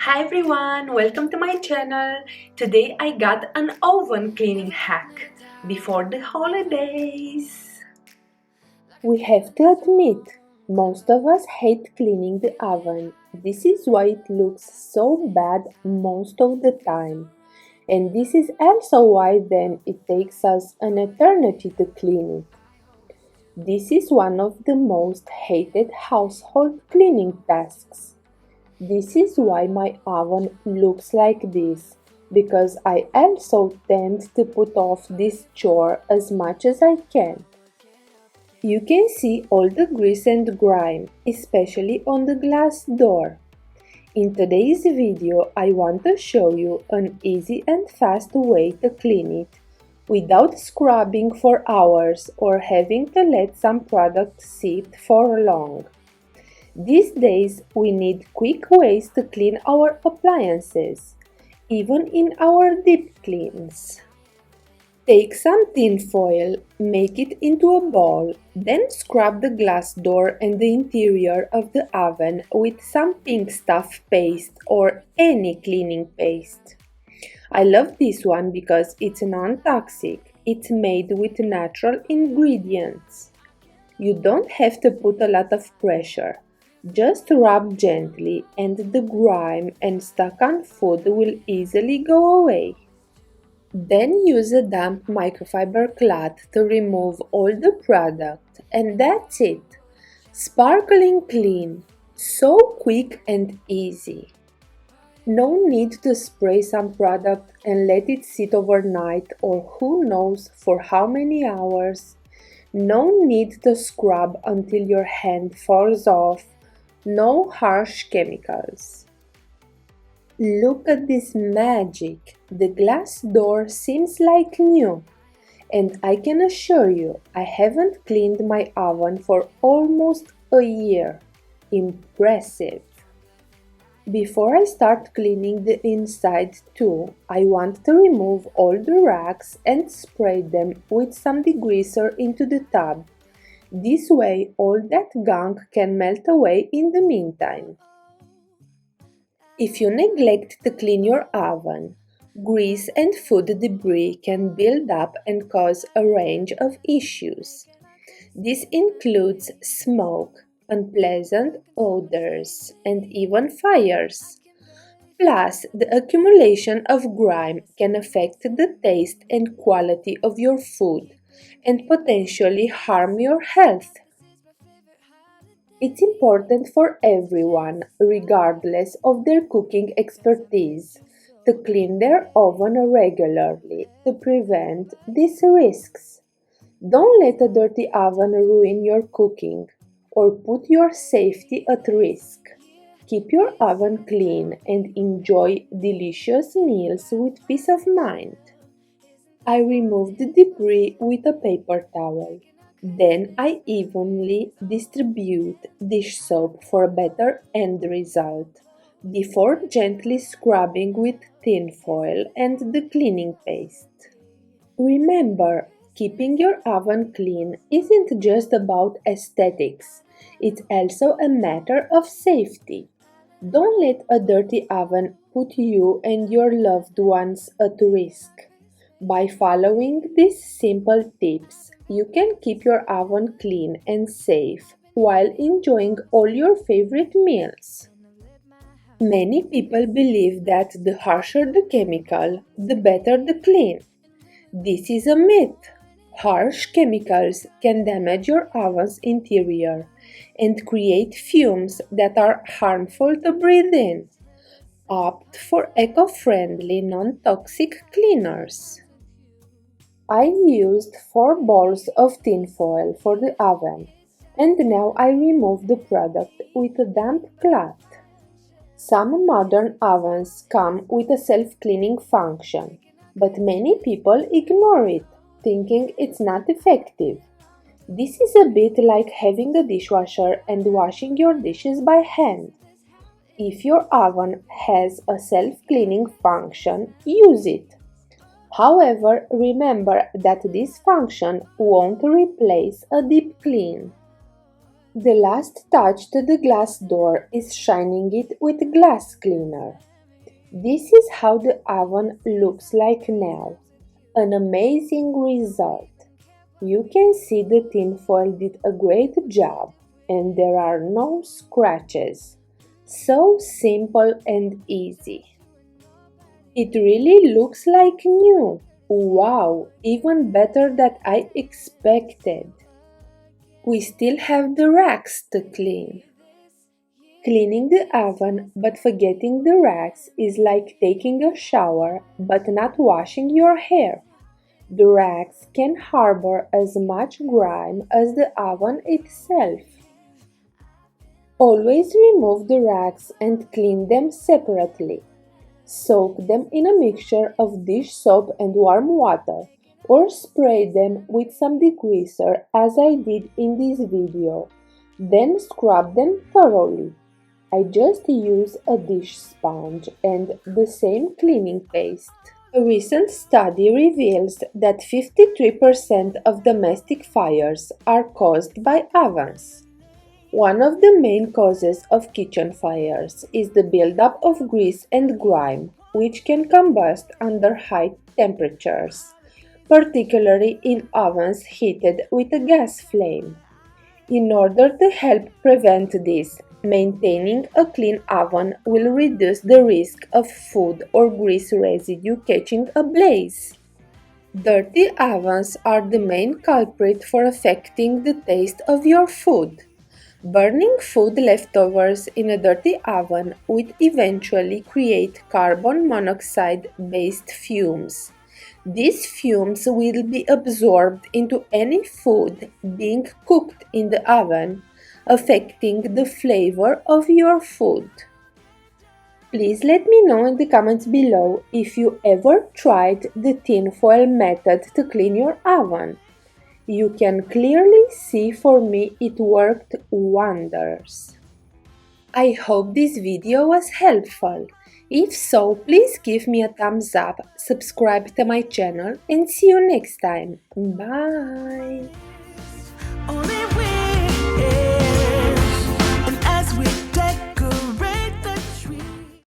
Hi everyone, welcome to my channel. Today I got an oven cleaning hack before the holidays. We have to admit, most of us hate cleaning the oven. This is why it looks so bad most of the time. And this is also why then it takes us an eternity to clean it. This is one of the most hated household cleaning tasks. This is why my oven looks like this, because I also tend to put off this chore as much as I can. You can see all the grease and grime, especially on the glass door. In today's video, I want to show you an easy and fast way to clean it without scrubbing for hours or having to let some product sit for long. These days, we need quick ways to clean our appliances, even in our deep cleans. Take some tin foil, make it into a ball, then scrub the glass door and the interior of the oven with some pink stuff paste or any cleaning paste. I love this one because it's non-toxic. It's made with natural ingredients. You don't have to put a lot of pressure. Just rub gently and the grime and stuck on food will easily go away. Then use a damp microfiber cloth to remove all the product, and that's it. Sparkling clean, so quick and easy. No need to spray some product and let it sit overnight or who knows for how many hours. No need to scrub until your hand falls off. No harsh chemicals. Look at this magic! The glass door seems like new, and I can assure you I haven't cleaned my oven for almost a year. Impressive! Before I start cleaning the inside too, I want to remove all the racks and spray them with some degreaser into the tub. This way all that gunk can melt away in the meantime. If you neglect to clean your oven, grease and food debris can build up and cause a range of issues. This includes smoke, unpleasant odors, and even fires. Plus, the accumulation of grime can affect the taste and quality of your food and potentially harm your health. It's important for everyone, regardless of their cooking expertise, to clean their oven regularly to prevent these risks. Don't let a dirty oven ruin your cooking or put your safety at risk. Keep your oven clean and enjoy delicious meals with peace of mind. I remove the debris with a paper towel. Then I evenly distribute dish soap for a better end result before gently scrubbing with tin foil and the cleaning paste. Remember, keeping your oven clean isn't just about aesthetics, it's also a matter of safety. Don't let a dirty oven put you and your loved ones at risk. By following these simple tips, you can keep your oven clean and safe while enjoying all your favorite meals. Many people believe that the harsher the chemical, the better the clean. This is a myth. Harsh chemicals can damage your oven's interior and create fumes that are harmful to breathe in. Opt for eco-friendly, non-toxic cleaners. I used 4 balls of tin foil for the oven, and now I remove the product with a damp cloth. Some modern ovens come with a self-cleaning function, but many people ignore it, thinking it's not effective. This is a bit like having a dishwasher and washing your dishes by hand. If your oven has a self-cleaning function, use it. However, remember that this function won't replace a deep clean. The last touch to the glass door is shining it with glass cleaner. This is how the oven looks like now. An amazing result. You can see the tinfoil did a great job and there are no scratches. So simple and easy. It really looks like new. Wow, even better than I expected. We still have the racks to clean. Cleaning the oven but forgetting the racks is like taking a shower but not washing your hair. The racks can harbor as much grime as the oven itself. Always remove the racks and clean them separately. Soak them in a mixture of dish soap and warm water, or spray them with some degreaser as I did in this video. Then scrub them thoroughly. I just use a dish sponge and the same cleaning paste. A recent study reveals that 53% of domestic fires are caused by ovens. One of the main causes of kitchen fires is the buildup of grease and grime, which can combust under high temperatures, particularly in ovens heated with a gas flame. In order to help prevent this, maintaining a clean oven will reduce the risk of food or grease residue catching a blaze. Dirty ovens are the main culprit for affecting the taste of your food. Burning food leftovers in a dirty oven would eventually create carbon monoxide-based fumes. These fumes will be absorbed into any food being cooked in the oven, affecting the flavor of your food. Please let me know in the comments below if you ever tried the tinfoil method to clean your oven. You can clearly see for me it worked wonders. I hope this video was helpful. If so, please give me a thumbs up, subscribe to my channel and see you next time. Bye!